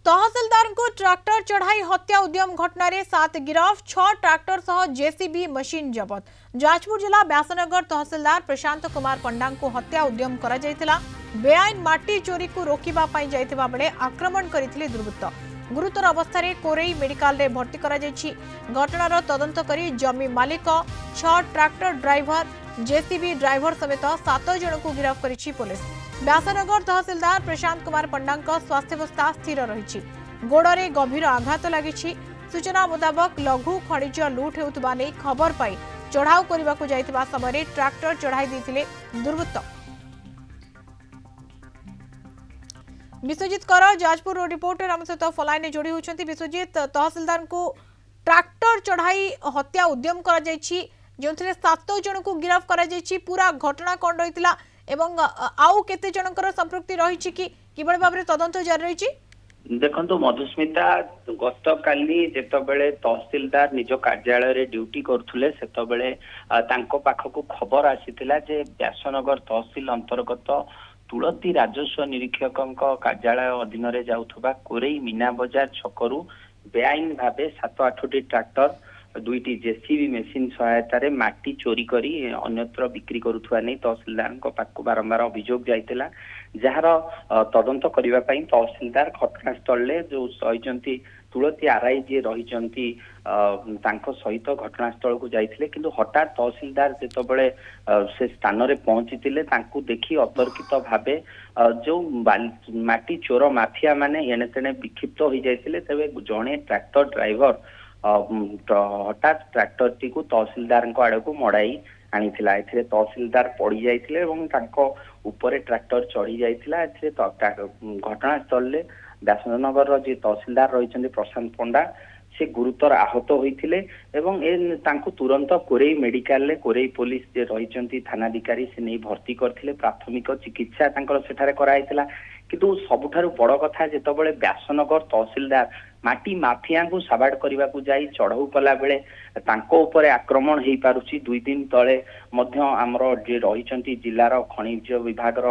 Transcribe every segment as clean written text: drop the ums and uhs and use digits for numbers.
तहसीलदार को ट्रैक्टर चढ़ाई हत्या उद्यम घटना रे 7 गिरफ 6 ट्रैक्टर सह जेसीबी मशीन जबत। जाजपुर जिला व्यासनगर तहसीलदार प्रशांत कुमार पंडा को हत्या उद्यम करा जायतिला। बेआईन माटी चोरी को रोकिबा पई जायतिबा बेले आक्रमण करिथिले दुर्वृत्त। गुरुतर अवस्था रे कोरेई मेडिकल रे भर्ती करा जायछि। घटनार तदंत करी जमी मालिक 6 ट्रैक्टर ड्राइवर जेसीबी ड्राइवर समेत 7 जन को गिरफ्त करिछि पुलिस। व्यासनगर तहसीलदार प्रशांत कुमार पंडा स्वास्थ्यावस्था स्थिर रही। गोड़े गंभीर आघात लगी। सूचना मुताबक लघु खनिज लुट होता नहीं खबर पाई चढ़ाऊ करने को जाइतिबा समय ट्रैक्टर चढ़ाई देथिले दुर्वृत्त। विश्वजीत कर जाजपुर रिपोर्टर आम सहित फलाइन जोड़ी होती। विश्वजीत, तहसीलदार को ट्रैक्टर चढ़ाई हत्या उद्यम कर जो 7 जन को गिरफ्त कर पूरा घटना कौन रही एवं आउ केते जनकर संपृक्ति रही कि किबळे भाबरे तदंत जारी रही। देखो मधुस्मिता गत काली जेतबेले तहसीलदार निज कार्यालय रे ड्यूटी करथुले सेतबेले तांको पाखकु खबर आसीथिला जे व्यासनगर तहसील अंतर्गत तुलती राजस्व निरीक्षक कार्यालय अधीन रे जाउथबा कोरेई मीना बाजार छकरू बेआईन भाबे 7-8टी ट्रैक्टर 2टी जेसीबी मेसीन सहायतार माटी चोरी करी अन्यत्र बिक्री करुवा नहीं तहसीलदार पाखु बारंबार अभियोग जाइतिला। जार तदंत करने तहसीलदार घटनास्थल जो रही तुलती आरआई जी रही सहित घटनास्थल को जाइथिले किंतु हठात तहसीलदार जेतबेले से स्थान रे पहुंचीतिले तांकू देखी अतर्कित भावे जो माटी चोर माफिया माने एणे तेणे विक्षिप्त हो जाइथिले। तेबे जणे ट्रैक्टर ड्राइवर हठात ट्रैक्टर टी को तहसीलदार आड़ को मड़ाई आनी तहसीलदार पड़ी जाइथिले एवं तांको ऊपर ट्रैक्टर चढ़ी जाइथिला। घटनास्थल व्यासनगर जी तहसीलदार रही प्रशांत पंडा से गुरुतर आहत होइथिले एवं तांको तुरंत कोरेई मेडिकल ले कोरेई पुलिस जे रही थानाधिकारी से नहीं भर्ती करथिले। प्राथमिक चिकित्सा तांकर सेठारे कराइथिला किंतु सबुठारु बड़ कथा जेतबेले व्यासनगर तहसीलदार माटी माफिया को साबाड़ करने को जाई चढ़ऊ कला बेले तांको ऊपर आक्रमण हो पारुछि। 2 दिन तले मध्य आमर जे रही जिलार खनिज विभाग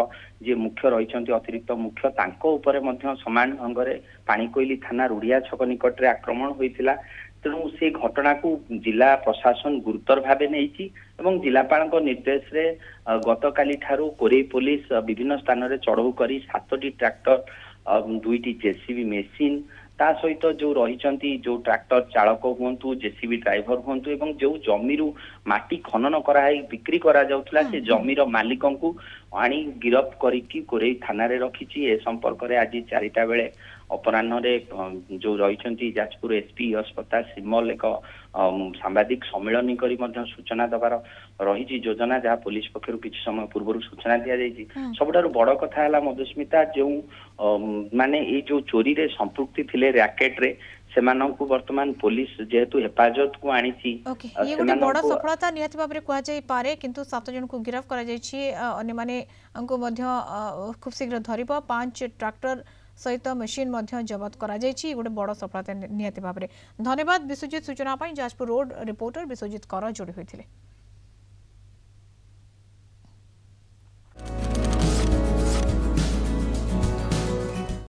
जे मुख्य रही अतिरिक्त मुख्य तांको ऊपर मध्य समान ढंग से पानीकोइली थाना रुढ़िया छक निकट रे आक्रमण होइतिला। तेणु से घटना को जिला प्रशासन गुरुतर भावे नहीं एवं जिलापाल निर्देश रे गतकाली ठारू कोरेई पुलिस विभिन्न स्थान रे चढ़ऊ करी 7टी ट्रैक्टर 2टी जेसीबी मेसीन ता सहित जो रही जो ट्रैक्टर चालक हूँ जेसीबी ड्राइवर हूँ एवं जो जमीरू माटी खनन कराई बिक्री करा जाउथला से जमीर मालिकों को आनी गिरफ्त करिकी कोरेई थाना रे रखिछि। ए संपर्क रे आज 4टा बेले अपराह्न रे जो रही जाजपुर एसपी अस्पताल सिमल एक सांबादिक सम्मेलन करी मध्य सूचना दबार रही योजना जहाँ पुलिस पक्षर किसी समय पूर्व सूचना दि जाइए। सबुठारु बड़ कथा है मधुस्मिता जो माने ये जो चोरी रे संपृक्ति थिले रैकेट रे सेमानंकु वर्तमान पुलिस जेहेतु हेफाजत को आनी ये गोटे बड़ सफलता निहाती भाबरे कुआ जाई पारे किंतु 7 जन को गिरफ्त करा जायछि। अन्य माने अंको मध्य खूब शीघ्र धरिबो। 5 ट्रैक्टर सहित मशीन मध्य जबत करा जायछि। गोटे बड़ सफलता निहाती भाबरे। धन्यवाद विश्वजीत। सूचना पाई जाजपुर रोड रिपोर्टर विश्वजीत कर जोड़ी होइथिले।